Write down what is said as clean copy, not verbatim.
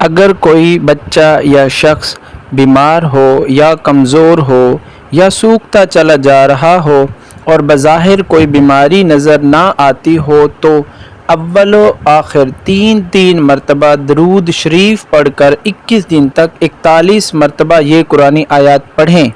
अगर कोई बच्चा या शख्स बीमार हो या कमज़ोर हो या सूखता चला जा रहा हो और बज़ाहिर कोई बीमारी नज़र ना आती हो तो अव्वल व आखिर तीन तीन मरतबा दरूद शरीफ पढ़कर 21 दिन तक 41 मरतबा ये कुरानी आयत पढ़ें।